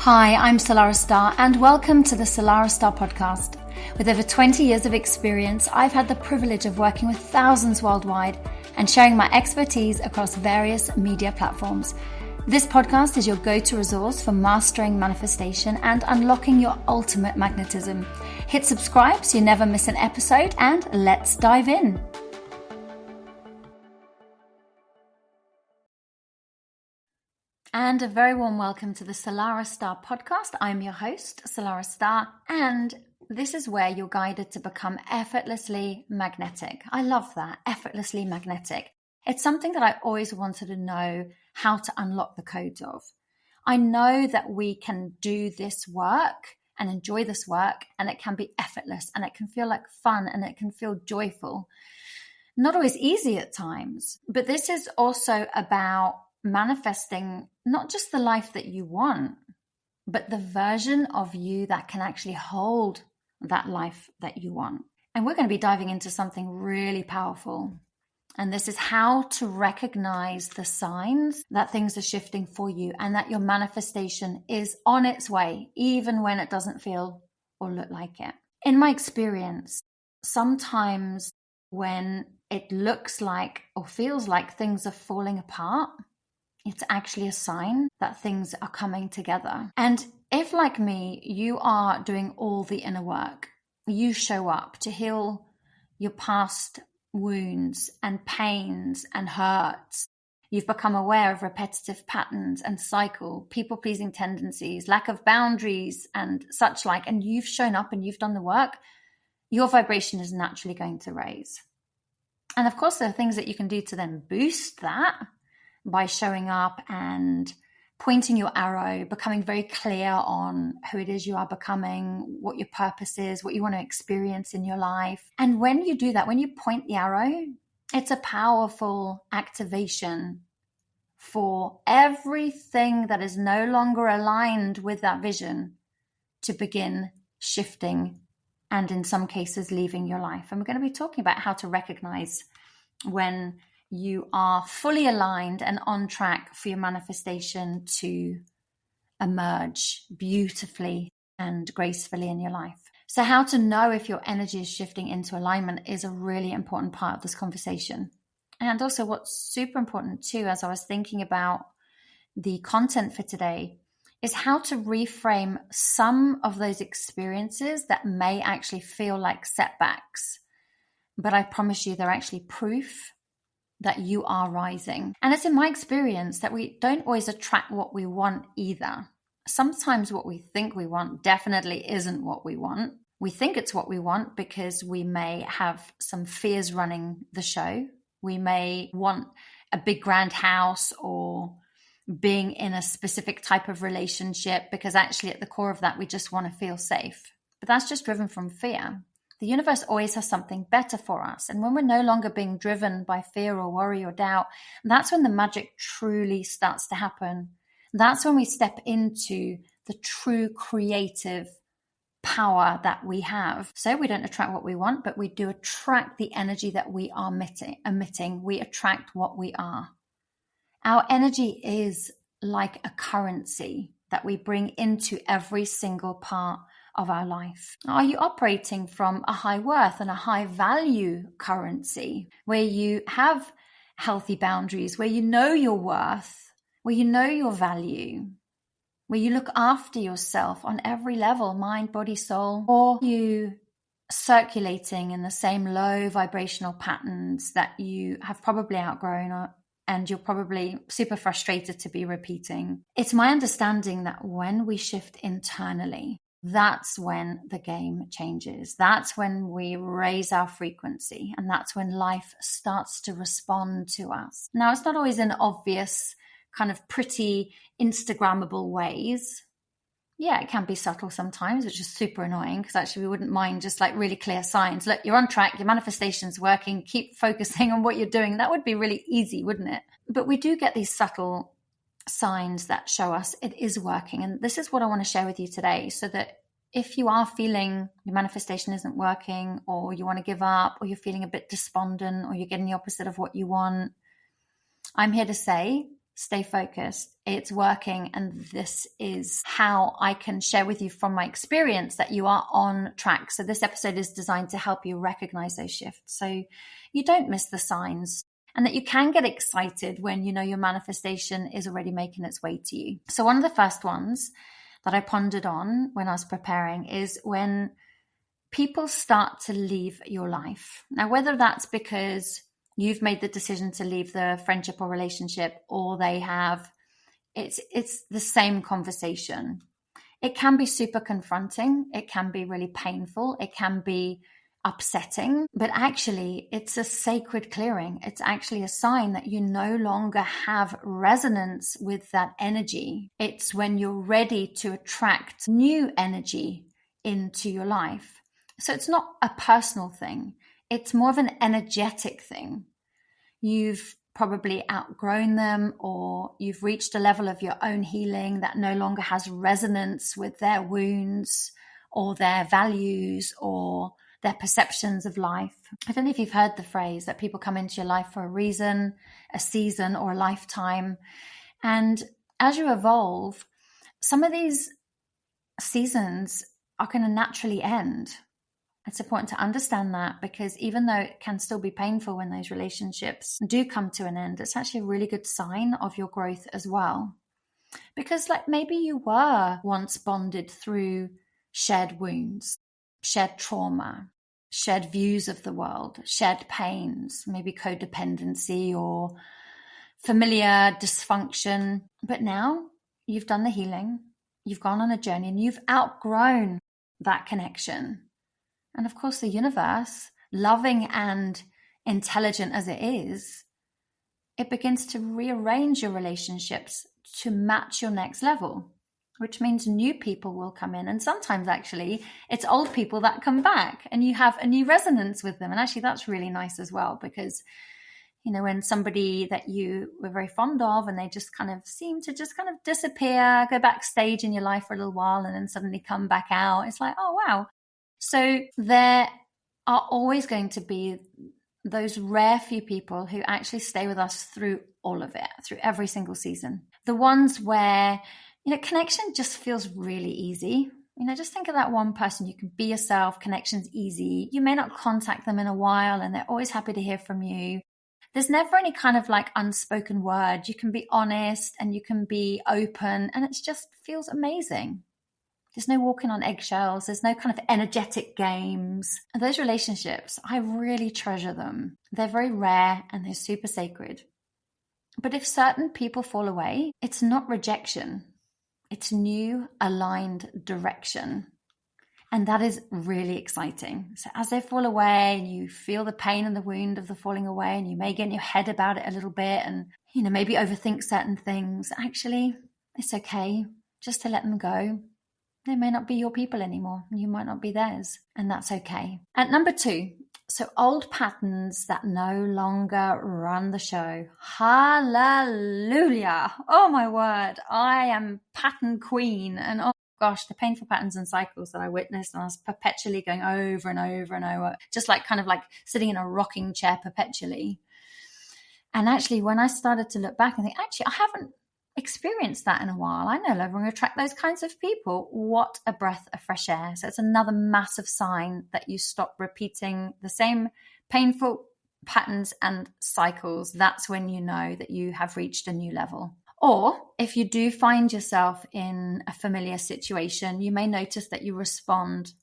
Hi, I'm Salarah Starre and welcome to the Salarah Starre podcast. With over 20 years of experience, I've had the privilege of working with thousands worldwide and sharing my expertise across various media platforms. This podcast is your go-to resource for mastering manifestation and unlocking your ultimate magnetism. Hit subscribe so you never miss an episode, and let's dive in. And a very warm welcome to the Salarah Starre podcast. I'm your host, Salarah Starre, and this is where you're guided to become effortlessly magnetic. I love that, effortlessly magnetic. It's something that I always wanted to know how to unlock the codes of. I know that we can do this work and enjoy this work, and it can be effortless, and it can feel like fun, and it can feel joyful. Not always easy at times, but this is also about manifesting not just the life that you want, but the version of you that can actually hold that life that you want. And we're going to be diving into something really powerful. And this is how to recognize the signs that things are shifting for you and that your manifestation is on its way, even when it doesn't feel or look like it. In my experience, sometimes when it looks like or feels like things are falling apart, it's actually a sign that things are coming together. And if, like me, you are doing all the inner work, you show up to heal your past wounds and pains and hurts. You've become aware of repetitive patterns and cycle, people-pleasing tendencies, lack of boundaries and such like, and you've shown up and you've done the work, your vibration is naturally going to raise. And of course, there are things that you can do to then boost that by showing up and pointing your arrow, becoming very clear on who it is you are becoming, what your purpose is, what you want to experience in your life. And when you do that, when you point the arrow, it's a powerful activation for everything that is no longer aligned with that vision to begin shifting and in some cases leaving your life. And we're going to be talking about how to recognize when you are fully aligned and on track for your manifestation to emerge beautifully and gracefully in your life. So how to know if your energy is shifting into alignment is a really important part of this conversation. And also what's super important too, as I was thinking about the content for today, is how to reframe some of those experiences that may actually feel like setbacks. But I promise you, they're actually proof that you are rising. And it's in my experience that we don't always attract what we want either. Sometimes what we think we want definitely isn't what we want. We think it's what we want because we may have some fears running the show. We may want a big grand house or being in a specific type of relationship because actually at the core of that, we just want to feel safe. But that's just driven from fear. The universe always has something better for us. And when we're no longer being driven by fear or worry or doubt, that's when the magic truly starts to happen. That's when we step into the true creative power that we have. So we don't attract what we want, but we do attract the energy that we are emitting. We attract what we are. Our energy is like a currency that we bring into every single part of our life. Are you operating from a high worth and a high value currency where you have healthy boundaries, where you know your worth, where you know your value, where you look after yourself on every level, mind, body, soul? Or you circulating in the same low vibrational patterns that you have probably outgrown and you're probably super frustrated to be repeating? It's my understanding that when we shift internally, that's when the game changes. That's when we raise our frequency, and that's when life starts to respond to us. Now, it's not always in obvious, kind of pretty Instagrammable ways. Yeah, it can be subtle sometimes, which is super annoying because actually we wouldn't mind just like really clear signs. Look, you're on track, your manifestation's working, keep focusing on what you're doing. That would be really easy, wouldn't it? But we do get these subtle signs that show us it is working. And this is what I want to share with you today, so that if you are feeling your manifestation isn't working, or you want to give up, or you're feeling a bit despondent, or you're getting the opposite of what you want, I'm here to say stay focused. It's working. And this is how I can share with you from my experience that you are on track. So this episode is designed to help you recognize those shifts so you don't miss the signs, and that you can get excited when you know your manifestation is already making its way to you. So one of the first ones that I pondered on when I was preparing is when people start to leave your life. Now, whether that's because you've made the decision to leave the friendship or relationship, or they have, it's the same conversation. It can be super confronting. It can be really painful. It can be upsetting, but actually it's a sacred clearing. It's actually a sign that you no longer have resonance with that energy. It's when you're ready to attract new energy into your life. So it's not a personal thing. It's more of an energetic thing. You've probably outgrown them, or you've reached a level of your own healing that no longer has resonance with their wounds or their values or their perceptions of life. I don't know if you've heard the phrase that people come into your life for a reason, a season, or a lifetime. And as you evolve, some of these seasons are going to naturally end. It's important to understand that, because even though it can still be painful when those relationships do come to an end, it's actually a really good sign of your growth as well. Because like maybe you were once bonded through shared wounds, shared trauma, shared views of the world, shared pains, maybe codependency or familiar dysfunction. But now you've done the healing, you've gone on a journey, and you've outgrown that connection. And of course, the universe, loving and intelligent as it is, it begins to rearrange your relationships to match your next level, which means new people will come in. And sometimes actually it's old people that come back and you have a new resonance with them. And actually that's really nice as well, because, you know, when somebody that you were very fond of and they just kind of seem to just kind of disappear, go backstage in your life for a little while and then suddenly come back out, it's like, oh, wow. So there are always going to be those rare few people who actually stay with us through all of it, through every single season. The ones where, you know, connection just feels really easy. You know, just think of that one person. You can be yourself. Connection's easy. You may not contact them in a while and they're always happy to hear from you. There's never any kind of like unspoken word. You can be honest and you can be open, and it just feels amazing. There's no walking on eggshells. There's no kind of energetic games. And those relationships, I really treasure them. They're very rare and they're super sacred. But if certain people fall away, it's not rejection. It's new, aligned direction. And that is really exciting. So as they fall away, you feel the pain and the wound of the falling away, and you may get in your head about it a little bit and, you know, maybe overthink certain things. Actually, it's okay just to let them go. They may not be your people anymore. You might not be theirs, and that's okay. And number 2, so old patterns that no longer run the show. Hallelujah. Oh my word. I am pattern queen. And oh gosh, the painful patterns and cycles that I witnessed, and I was perpetually going over and over and over, just like kind of like sitting in a rocking chair perpetually. And actually, when I started to look back and think, actually, I haven't experienced that in a while. I no longer attract those kinds of people. What a breath of fresh air. So it's another massive sign that you stop repeating the same painful patterns and cycles. That's when you know that you have reached a new level. Or if you do find yourself in a familiar situation, you may notice that you respond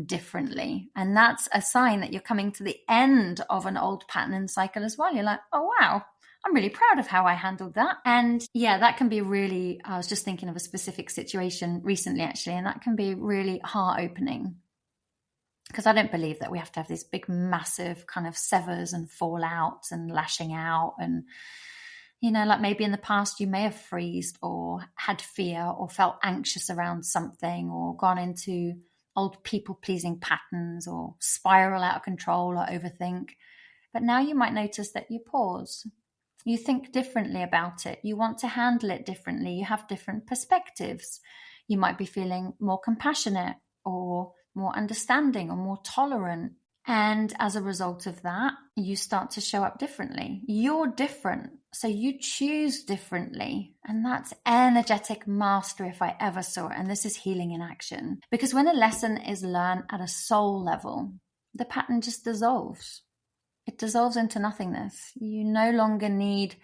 differently. And that's a sign that you're coming to the end of an old pattern and cycle as well. You're like, oh, wow. I'm really proud of how I handled that. And yeah, that can be really, I was just thinking of a specific situation recently, actually, and that can be really heart-opening, because I don't believe that we have to have this big, massive kind of severs and fallouts and lashing out. And, you know, like maybe in the past you may have freezed or had fear or felt anxious around something, or gone into old people-pleasing patterns, or spiral out of control or overthink. But now you might notice that you pause. You think differently about it. You want to handle it differently. You have different perspectives. You might be feeling more compassionate or more understanding or more tolerant. And as a result of that, you start to show up differently. You're different, so you choose differently. And that's energetic mastery if I ever saw it. And this is healing in action. Because when a lesson is learned at a soul level, the pattern just dissolves. It dissolves into nothingness. You no longer need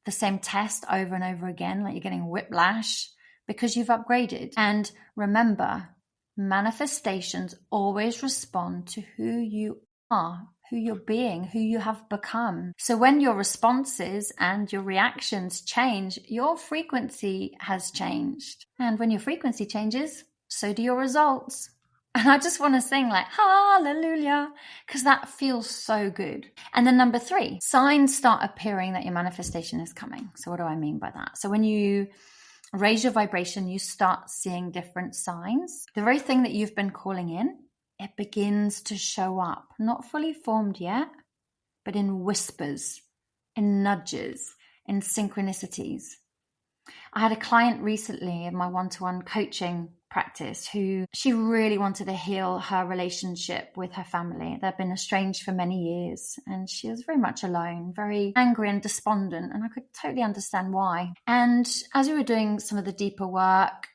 the same test over and over again, like you're getting whiplash, because you've upgraded. And remember, manifestations always respond to who you are, who you're being, who you have become. So when your responses and your reactions change, your frequency has changed. And when your frequency changes, so do your results. And I just want to sing like, hallelujah, because that feels so good. And then number 3, signs start appearing that your manifestation is coming. So what do I mean by that? So when you raise your vibration, you start seeing different signs. The very thing that you've been calling in, it begins to show up, not fully formed yet, but in whispers, in nudges, in synchronicities. I had a client recently in my one-to-one coaching practice who she really wanted to heal her relationship with her family. They'd been estranged for many years and she was very much alone, very angry and despondent, and I could totally understand why. And as we were doing some of the deeper work,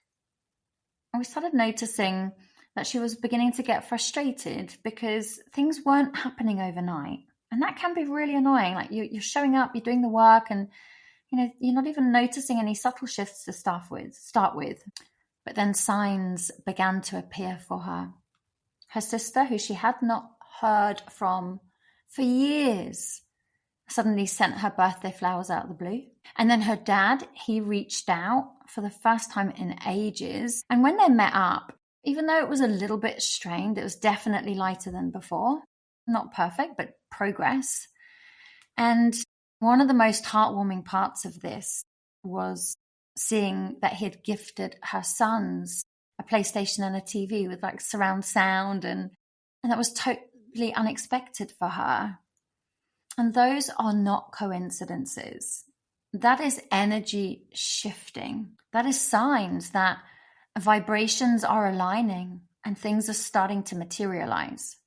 we started noticing that she was beginning to get frustrated because things weren't happening overnight. And that can be really annoying. Like you're showing up, you're doing the work, and you're not even noticing any subtle shifts to start with. But then signs began to appear for her. Her sister, who she had not heard from for years, suddenly sent her birthday flowers out of the blue. And then her dad, he reached out for the first time in ages. And when they met up, even though it was a little bit strained, it was definitely lighter than before. Not perfect, but progress. And one of the most heartwarming parts of this was seeing that he had gifted her sons a PlayStation and a TV with like surround sound, and that was totally unexpected for her. And those are not coincidences. That is energy shifting. That is signs that vibrations are aligning and things are starting to materialize.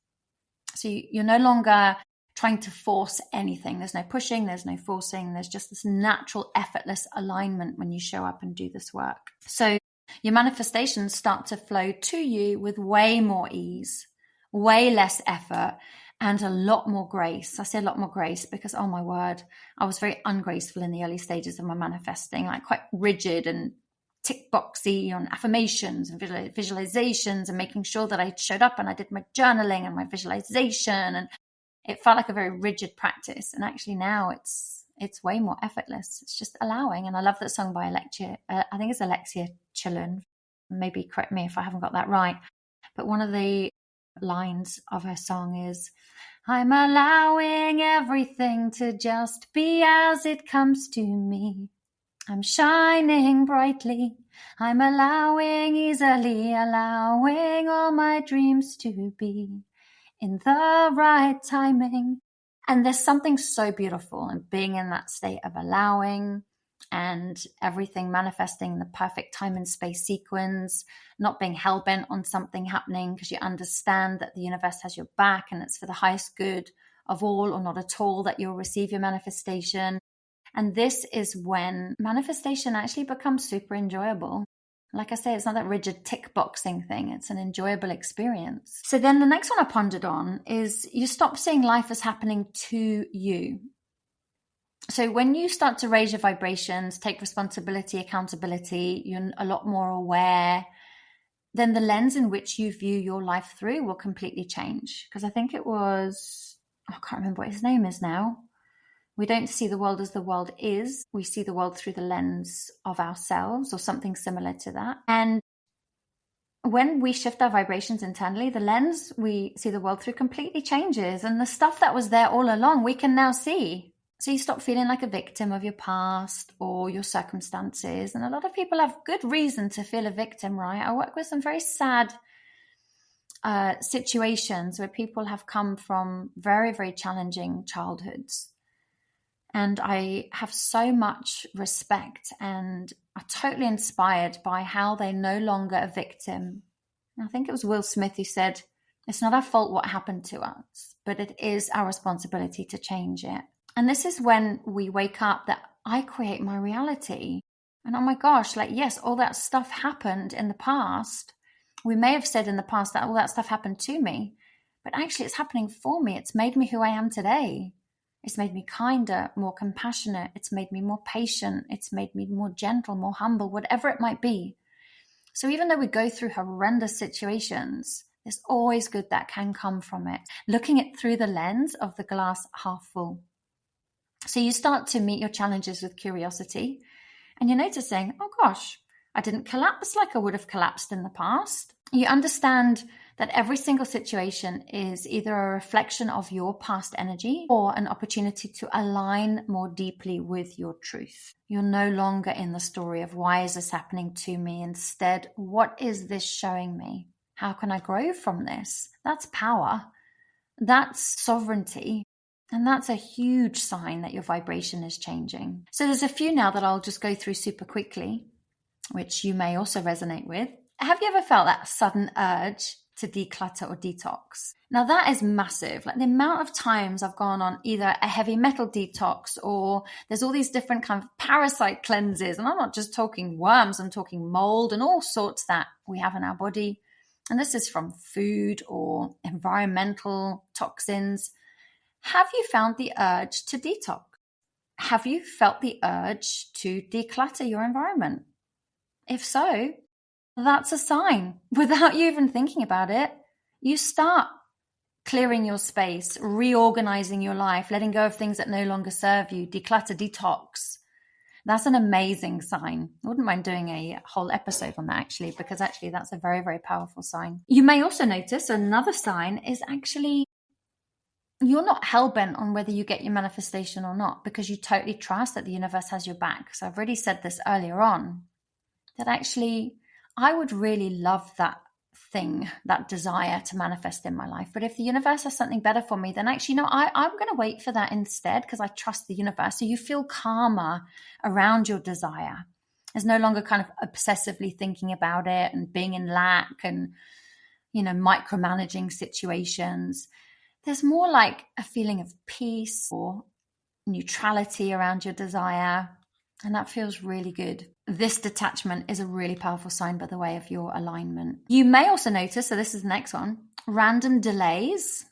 So you're no longer trying to force anything. There's no pushing, there's no forcing. There's just this natural, effortless alignment when you show up and do this work. So your manifestations start to flow to you with way more ease, way less effort, and a lot more grace. I say a lot more grace because, oh my word, I was very ungraceful in the early stages of my manifesting, like quite rigid and tick boxy on affirmations and visualizations and making sure that I showed up and I did my journaling and my visualization, and it felt like a very rigid practice. And actually now it's way more effortless. It's just allowing. And I love that song by Alexia. I think it's Alexia Chillin. Maybe correct me if I haven't got that right. But one of the lines of her song is, I'm allowing everything to just be as it comes to me. I'm shining brightly. I'm allowing easily, allowing all my dreams to be in the right timing. And there's something so beautiful in being in that state of allowing and everything manifesting in the perfect time and space sequence, not being hell-bent on something happening because you understand that the universe has your back and it's for the highest good of all or not at all that you'll receive your manifestation. And this is when manifestation actually becomes super enjoyable. Like I say, it's not that rigid tick boxing thing. It's an enjoyable experience. So then the next one I pondered on is you stop seeing life as happening to you. So when you start to raise your vibrations, take responsibility, accountability, you're a lot more aware, then the lens in which you view your life through will completely change. Because I think it was, I can't remember what his name is now. We don't see the world as the world is. We see the world through the lens of ourselves or something similar to that. And when we shift our vibrations internally, the lens we see the world through completely changes. And the stuff that was there all along, we can now see. So you stop feeling like a victim of your past or your circumstances. And a lot of people have good reason to feel a victim, right? I work with some very sad situations where people have come from very, very challenging childhoods. And I have so much respect and are totally inspired by how they're no longer a victim. I think it was Will Smith who said, It's not our fault what happened to us, but it is our responsibility to change it. And this is when we wake up that I create my reality. And oh my gosh, like, yes, all that stuff happened in the past. We may have said in the past that all that stuff happened to me, but actually it's happening for me. It's made me who I am today. It's made me kinder, more compassionate. It's made me more patient. It's made me more gentle, more humble, whatever it might be. So even though we go through horrendous situations, there's always good that can come from it. Looking at through the lens of the glass half full. So you start to meet your challenges with curiosity, and you're noticing, oh gosh, I didn't collapse like I would have collapsed in the past. You understand that every single situation is either a reflection of your past energy or an opportunity to align more deeply with your truth. You're no longer in the story of why is this happening to me? Instead, what is this showing me? How can I grow from this? That's power. That's sovereignty. And that's a huge sign that your vibration is changing. So there's a few now that I'll just go through super quickly, which you may also resonate with. Have you ever felt that sudden urge to declutter or detox? Now that is massive. Like the amount of times I've gone on either a heavy metal detox or there's all these different kind of parasite cleanses. And I'm not just talking worms, I'm talking mold and all sorts that we have in our body. And this is from food or environmental toxins. Have you found the urge to detox? Have you felt the urge to declutter your environment? If so, that's a sign. Without you even thinking about it, you start clearing your space, reorganizing your life, letting go of things that no longer serve you, declutter, detox. That's an amazing sign. I wouldn't mind doing a whole episode on that actually, because actually that's a very, very powerful sign. You may also notice another sign is actually you're not hell-bent on whether you get your manifestation or not, because you totally trust that the universe has your back. So I've already said this earlier on, that actually I would really love that thing, that desire to manifest in my life. But if the universe has something better for me, then actually, no, I'm going to wait for that instead because I trust the universe. So you feel calmer around your desire. There's no longer kind of obsessively thinking about it and being in lack and, micromanaging situations. There's more like a feeling of peace or neutrality around your desire. And that feels really good. This detachment is a really powerful sign, by the way, of your alignment. You may also notice, so this is the next one, random delays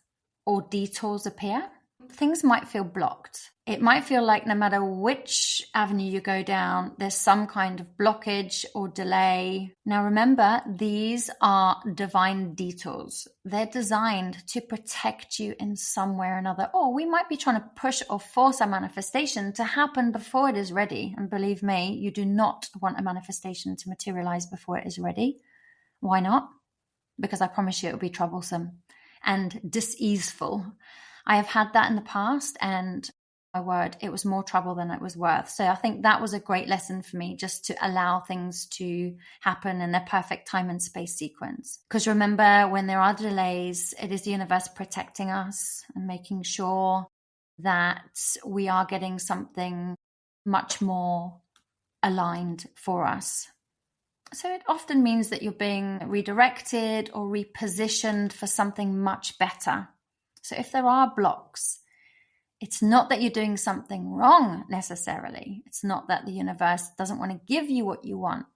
or detours appear. Things might feel blocked. It might feel like no matter which avenue you go down, there's some kind of blockage or delay. Now remember, these are divine detours. They're designed to protect you in some way or another. Or we might be trying to push or force our manifestation to happen before it is ready. And believe me, you do not want a manifestation to materialize before it is ready. Why not? Because I promise you it will be troublesome and diseaseful. I have had that in the past, and my word, it was more trouble than it was worth. So I think that was a great lesson for me, just to allow things to happen in their perfect time and space sequence. Because remember, when there are delays, it is the universe protecting us and making sure that we are getting something much more aligned for us. So it often means that you're being redirected or repositioned for something much better. So if there are blocks, it's not that you're doing something wrong necessarily. It's not that the universe doesn't want to give you what you want.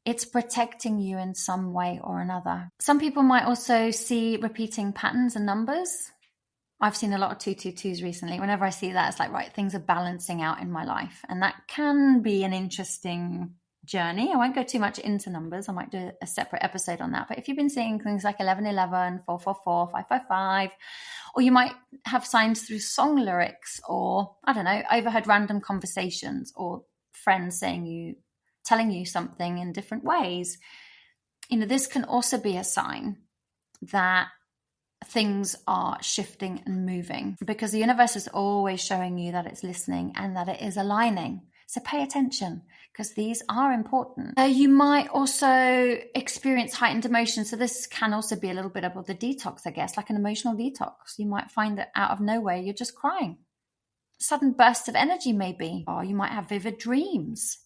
It's protecting you in some way or another. Some people might also see repeating patterns and numbers. I've seen a lot of 222s recently. Whenever I see that, it's like, right, things are balancing out in my life. And that can be an interesting journey. I won't go too much into numbers. I might do a separate episode on that. But if you've been seeing things like 1111, 444, 555, or you might have signs through song lyrics, or I don't know, overheard random conversations or friends telling you something in different ways. This can also be a sign that things are shifting and moving, because the universe is always showing you that it's listening and that it is aligning. So pay attention, because these are important. You might also experience heightened emotion. So this can also be a little bit about the detox, I guess, like an emotional detox. You might find that out of nowhere, you're just crying. Sudden bursts of energy maybe, or you might have vivid dreams.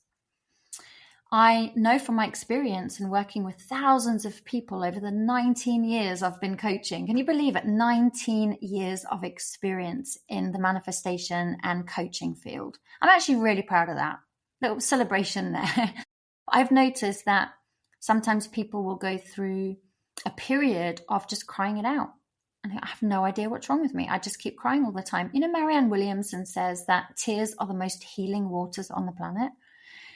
I know from my experience in working with thousands of people over the 19 years I've been coaching. Can you believe it? 19 years of experience in the manifestation and coaching field. I'm actually really proud of that. Little celebration there. I've noticed that sometimes people will go through a period of just crying it out. And I have no idea what's wrong with me. I just keep crying all the time. You know, Marianne Williamson says that tears are the most healing waters on the planet.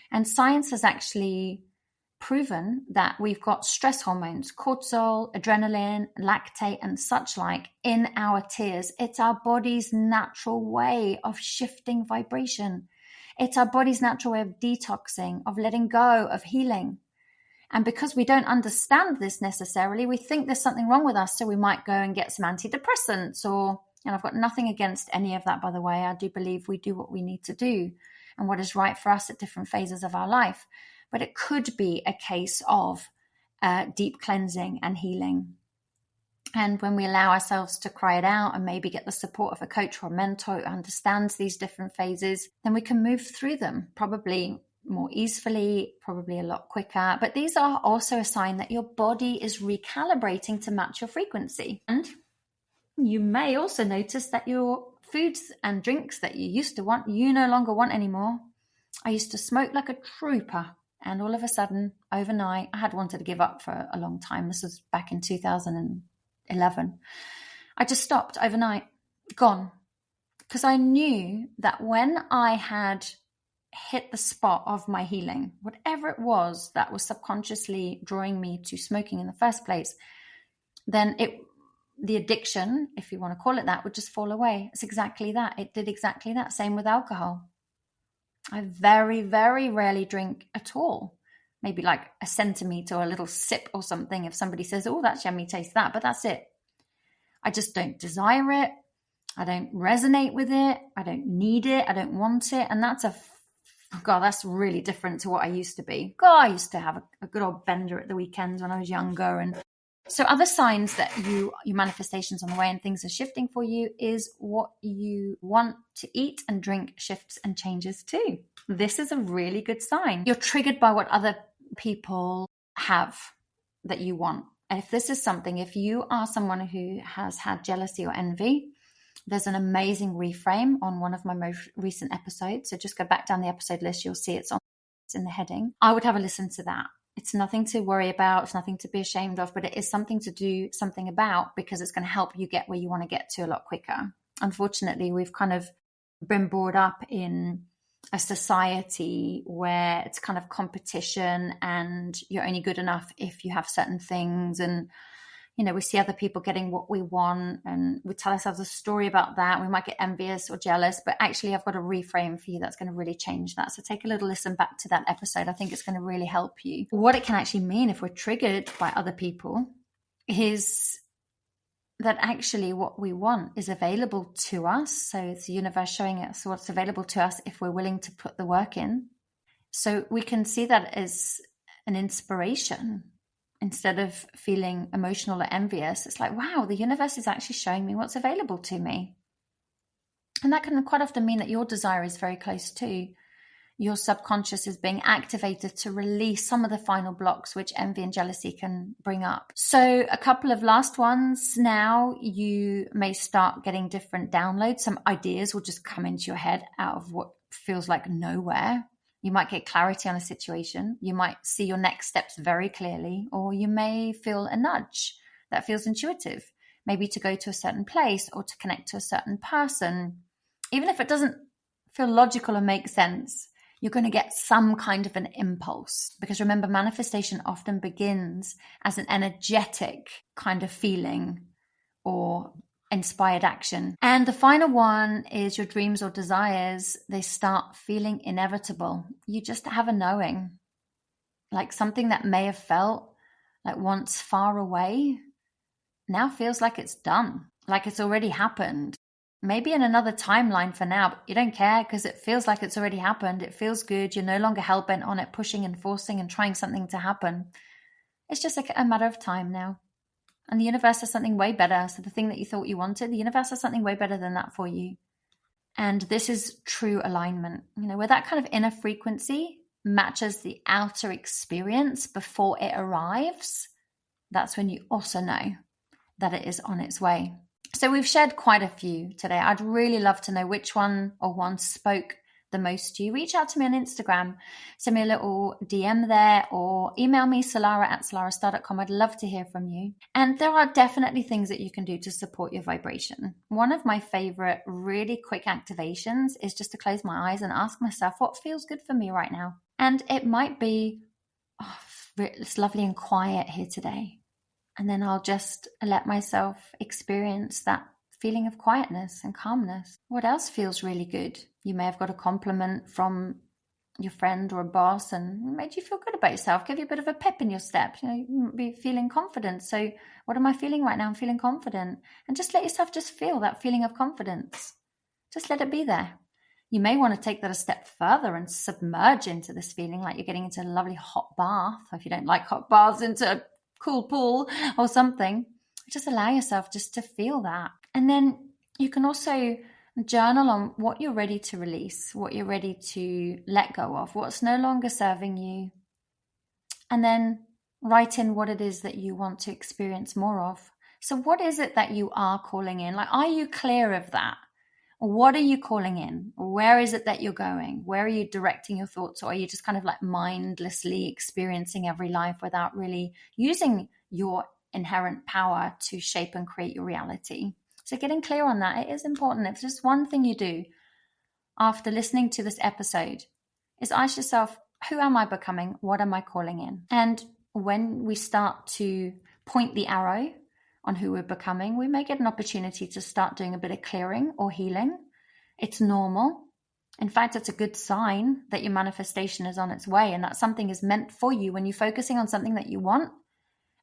And science has actually proven that we've got stress hormones, cortisol, adrenaline, lactate, and such like in our tears. It's our body's natural way of shifting vibration. It's our body's natural way of detoxing, of letting go, of healing. And because we don't understand this necessarily, we think there's something wrong with us. So we might go and get some antidepressants and I've got nothing against any of that, by the way. I do believe we do what we need to do and what is right for us at different phases of our life. But it could be a case of deep cleansing and healing. And when we allow ourselves to cry it out and maybe get the support of a coach or a mentor who understands these different phases, then we can move through them probably more easily, probably a lot quicker. But these are also a sign that your body is recalibrating to match your frequency. And you may also notice that your foods and drinks that you used to want, you no longer want anymore. I used to smoke like a trooper. And all of a sudden, overnight, I had wanted to give up for a long time. This was back in 2011. I just stopped overnight, gone. Because I knew that when I had hit the spot of my healing, whatever it was that was subconsciously drawing me to smoking in the first place, then the addiction, if you want to call it that, would just fall away. It's exactly that. It did exactly that. Same with alcohol. I very, very rarely drink at all. Maybe like a centimetre or a little sip or something. If somebody says, oh, that's yummy, taste that. But that's it. I just don't desire it. I don't resonate with it. I don't need it. I don't want it. And that's really different to what I used to be. God, I used to have a good old bender at the weekends when I was younger. And so other signs that your manifestation's on the way and things are shifting for you is what you want to eat and drink shifts and changes too. This is a really good sign. You're triggered by what other people have that you want. And if you are someone who has had jealousy or envy, there's an amazing reframe on one of my most recent episodes. So just go back down the episode list. You'll see it's in the heading. I would have a listen to that. It's nothing to worry about. It's nothing to be ashamed of, but it is something to do something about because it's going to help you get where you want to get to a lot quicker. Unfortunately, we've kind of been brought up in a society where it's kind of competition and you're only good enough if you have certain things. And, you know, we see other people getting what we want and we tell ourselves a story about that. We might get envious or jealous, but actually I've got a reframe for you that's going to really change that. So take a little listen back to that episode. I think it's going to really help you. What it can actually mean if we're triggered by other people is that actually what we want is available to us. So it's the universe showing us what's available to us if we're willing to put the work in. So we can see that as an inspiration. Instead of feeling emotional or envious, it's like, wow, the universe is actually showing me what's available to me. And that can quite often mean that your desire is very close too. Your subconscious is being activated to release some of the final blocks which envy and jealousy can bring up. So a couple of last ones now, you may start getting different downloads. Some ideas will just come into your head out of what feels like nowhere. You might get clarity on a situation. You might see your next steps very clearly, or you may feel a nudge that feels intuitive, maybe to go to a certain place or to connect to a certain person. Even if it doesn't feel logical or make sense, you're going to get some kind of an impulse. Because remember, manifestation often begins as an energetic kind of feeling or inspired action. And the final one is your dreams or desires. They start feeling inevitable. You just have a knowing, like something that may have felt like once far away now feels like it's done, like it's already happened. Maybe in another timeline for now, but you don't care because it feels like it's already happened. It feels good. You're no longer hell-bent on it, pushing and forcing and trying something to happen. It's just a matter of time now. And the universe has something way better. So the thing that you thought you wanted, the universe has something way better than that for you. And this is true alignment. You know, where that kind of inner frequency matches the outer experience before it arrives, that's when you also know that it is on its way. So we've shared quite a few today. I'd really love to know which one or one spoke the most to you. Reach out to me on Instagram, send me a little DM there, or email me, salarah@salarahstar.com. I'd love to hear from you. And there are definitely things that you can do to support your vibration. One of my favorite really quick activations is just to close my eyes and ask myself, what feels good for me right now? And it might be, it's lovely and quiet here today. And then I'll just let myself experience that feeling of quietness and calmness. What else feels really good? You may have got a compliment from your friend or a boss and made you feel good about yourself, give you a bit of a pep in your step. You might be feeling confident. So what am I feeling right now? I'm feeling confident. And just let yourself just feel that feeling of confidence. Just let it be there. You may want to take that a step further and submerge into this feeling like you're getting into a lovely hot bath. Or if you don't like hot baths, into a cool pool or something. Just allow yourself just to feel that. And then you can also journal on what you're ready to release, what you're ready to let go of, what's no longer serving you. And then write in what it is that you want to experience more of. So what is it that you are calling in? Like, are you clear of that? What are you calling in? Where is it that you're going? Where are you directing your thoughts? Or are you just kind of like mindlessly experiencing every life without really using your inherent power to shape and create your reality? So getting clear on that, it is important. If just one thing you do after listening to this episode is ask yourself, who am I becoming? What am I calling in? And when we start to point the arrow on who we're becoming, we may get an opportunity to start doing a bit of clearing or healing. It's normal. In fact, it's a good sign that your manifestation is on its way and that something is meant for you. When you're focusing on something that you want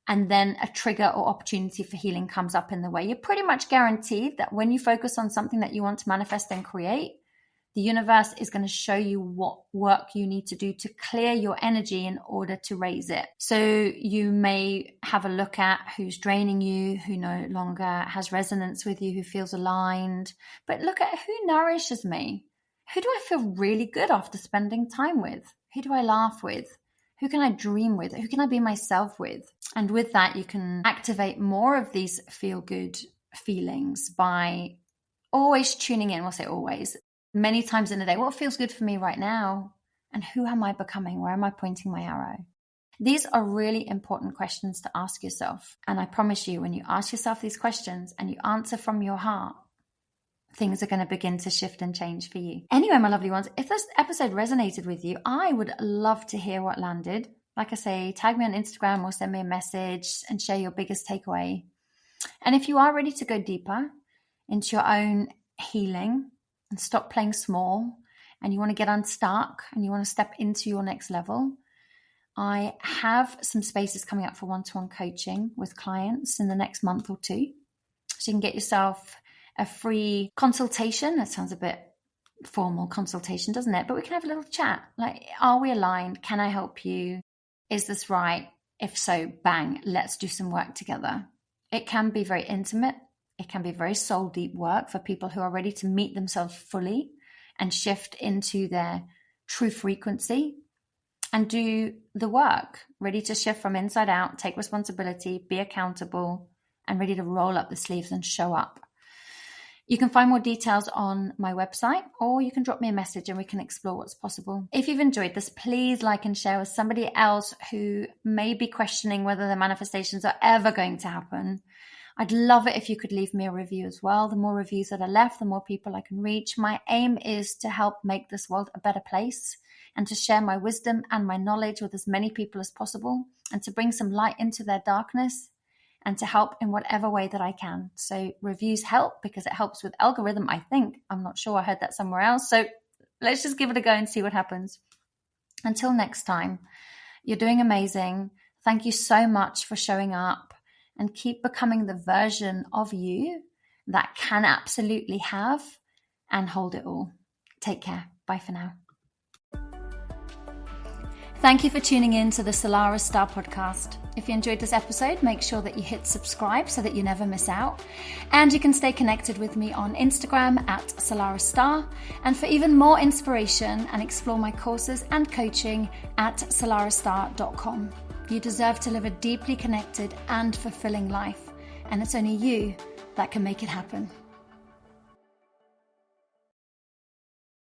and then a trigger or opportunity for healing comes up in the way, you're pretty much guaranteed that when you focus on something that you want to manifest and create, the universe is going to show you what work you need to do to clear your energy in order to raise it. So you may have a look at who's draining you, who no longer has resonance with you, who feels aligned. But look at who nourishes me. Who do I feel really good after spending time with? Who do I laugh with? Who can I dream with? Who can I be myself with? And with that, you can activate more of these feel-good feelings by always tuning in. We'll say always. Many times in a day, what feels good for me right now? And who am I becoming? Where am I pointing my arrow? These are really important questions to ask yourself. And I promise you, when you ask yourself these questions and you answer from your heart, things are going to begin to shift and change for you. Anyway, my lovely ones, if this episode resonated with you, I would love to hear what landed. Like I say, tag me on Instagram or send me a message and share your biggest takeaway. And if you are ready to go deeper into your own healing, and stop playing small, and you want to get unstuck and you want to step into your next level, I have some spaces coming up for one-to-one coaching with clients in the next month or two. So you can get yourself a free consultation. That sounds a bit formal, consultation, doesn't it? But we can have a little chat. Like, are we aligned? Can I help you? Is this right? If so, bang, let's do some work together. It can be very intimate. It can be very soul deep work for people who are ready to meet themselves fully and shift into their true frequency and do the work, ready to shift from inside out, take responsibility, be accountable, and ready to roll up the sleeves and show up. You can find more details on my website, or you can drop me a message and we can explore what's possible. If you've enjoyed this, please like and share with somebody else who may be questioning whether their manifestations are ever going to happen. I'd love it if you could leave me a review as well. The more reviews that are left, the more people I can reach. My aim is to help make this world a better place and to share my wisdom and my knowledge with as many people as possible and to bring some light into their darkness and to help in whatever way that I can. So reviews help because it helps with algorithm, I think. I'm not sure. I heard that somewhere else. So let's just give it a go and see what happens. Until next time, you're doing amazing. Thank you so much for showing up. And keep becoming the version of you that can absolutely have and hold it all. Take care. Bye for now. Thank you for tuning in to the Salarah Starre podcast. If you enjoyed this episode, make sure that you hit subscribe so that you never miss out. And you can stay connected with me on Instagram at Salarah Starre. And for even more inspiration and explore my courses and coaching at salarahstarre.com. You deserve to live a deeply connected and fulfilling life. And it's only you that can make it happen.